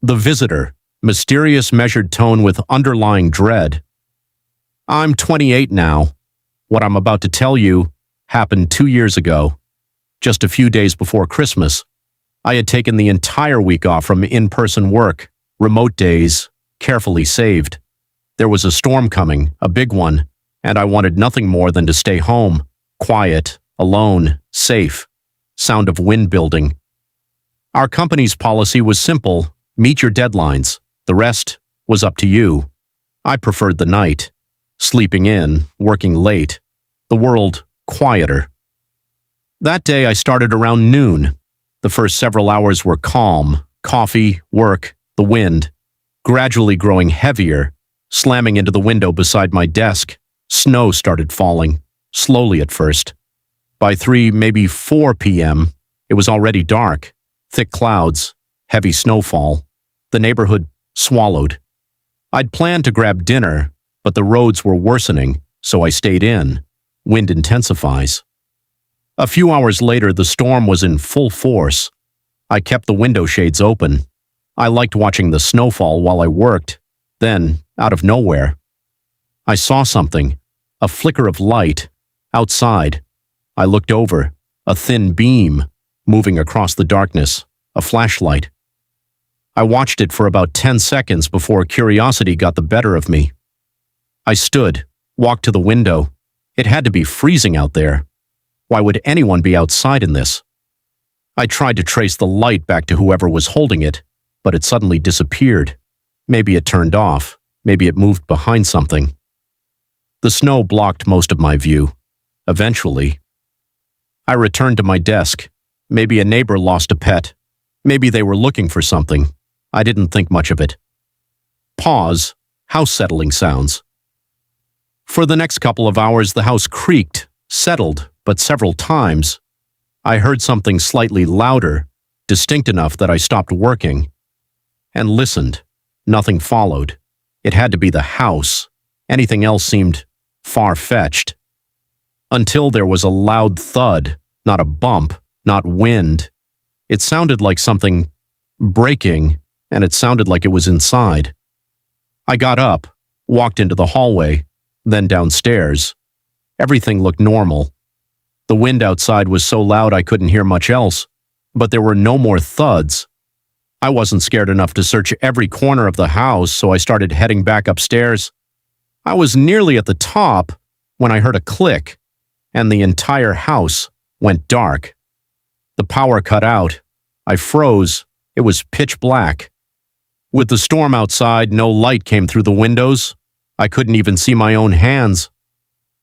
The visitor, mysterious measured tone with underlying dread. I'm 28 now. What I'm about to tell you happened 2 years ago. Just a few days before Christmas, I had taken the entire week off from in-person work, remote days, carefully saved. There was a storm coming, a big one, and I wanted nothing more than to stay home, quiet, alone, safe, sound of wind building. Our company's policy was simple: meet your deadlines. The rest was up to you. I preferred the night. Sleeping in, working late. The world quieter. That day I started around noon. The first several hours were calm. Coffee, work, the wind. Gradually growing heavier, slamming into the window beside my desk. Snow started falling, slowly at first. By 3, maybe 4 p.m., it was already dark. Thick clouds, heavy snowfall. The neighborhood swallowed. I'd planned to grab dinner, but the roads were worsening, so I stayed in. Wind intensifies. A few hours later, the storm was in full force. I kept the window shades open. I liked watching the snowfall while I worked. Then, out of nowhere, I saw something, a flicker of light, outside. I looked over, a thin beam, moving across the darkness, a flashlight. I watched it for about 10 seconds before curiosity got the better of me. I stood, walked to the window. It had to be freezing out there. Why would anyone be outside in this? I tried to trace the light back to whoever was holding it, but it suddenly disappeared. Maybe it turned off. Maybe it moved behind something. The snow blocked most of my view. Eventually, I returned to my desk. Maybe a neighbor lost a pet. Maybe they were looking for something. I didn't think much of it. Pause. House settling sounds. For the next couple of hours, the house creaked, settled, but several times. I heard something slightly louder, distinct enough that I stopped working, and listened. Nothing followed. It had to be the house. Anything else seemed far-fetched. Until there was a loud thud, not a bump, not wind. It sounded like something breaking, and it sounded like it was inside. I got up, walked into the hallway, then downstairs. Everything looked normal. The wind outside was so loud I couldn't hear much else, but there were no more thuds. I wasn't scared enough to search every corner of the house, so I started heading back upstairs. I was nearly at the top when I heard a click, and the entire house went dark. The power cut out. I froze. It was pitch black. With the storm outside, no light came through the windows. I couldn't even see my own hands.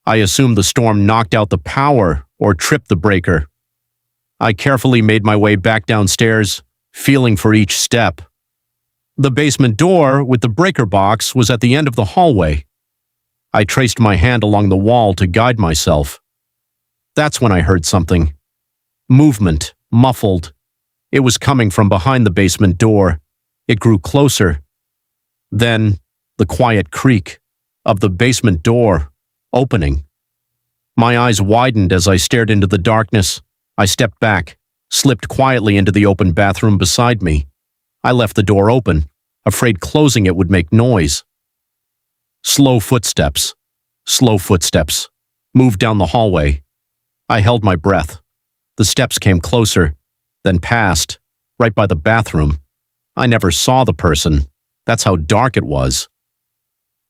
I assumed the storm knocked out the power or tripped the breaker. I carefully made my way back downstairs, feeling for each step. The basement door with the breaker box was at the end of the hallway. I traced my hand along the wall to guide myself. That's when I heard something. Movement, muffled. It was coming from behind the basement door. It grew closer. Then, the quiet creak of the basement door opening. My eyes widened as I stared into the darkness. I stepped back, slipped quietly into the open bathroom beside me. I left the door open, afraid closing it would make noise. Slow footsteps, moved down the hallway. I held my breath. The steps came closer, then passed, right by the bathroom. I never saw the person. That's how dark it was.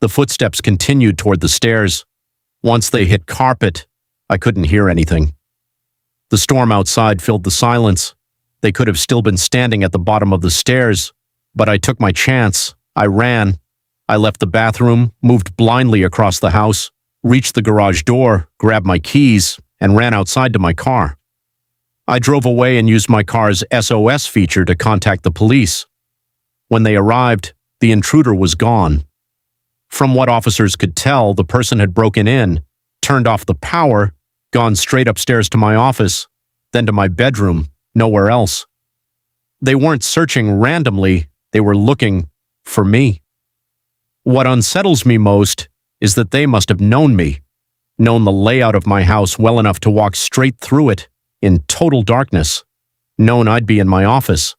The footsteps continued toward the stairs. Once they hit carpet, I couldn't hear anything. The storm outside filled the silence. They could have still been standing at the bottom of the stairs, but I took my chance. I ran. I left the bathroom, moved blindly across the house, reached the garage door, grabbed my keys, and ran outside to my car. I drove away and used my car's SOS feature to contact the police. When they arrived, the intruder was gone. From what officers could tell, the person had broken in, turned off the power, gone straight upstairs to my office, then to my bedroom, nowhere else. They weren't searching randomly, they were looking for me. What unsettles me most is that they must have known me, known the layout of my house well enough to walk straight through it in total darkness, known I'd be in my office.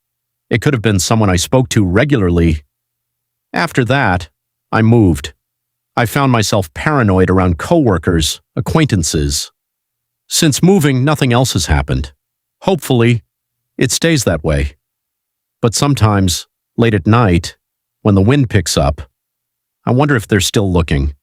It could have been someone I spoke to regularly. After that, I moved. I found myself paranoid around coworkers, acquaintances. Since moving, nothing else has happened. Hopefully, it stays that way. But sometimes, late at night, when the wind picks up, I wonder if they're still looking.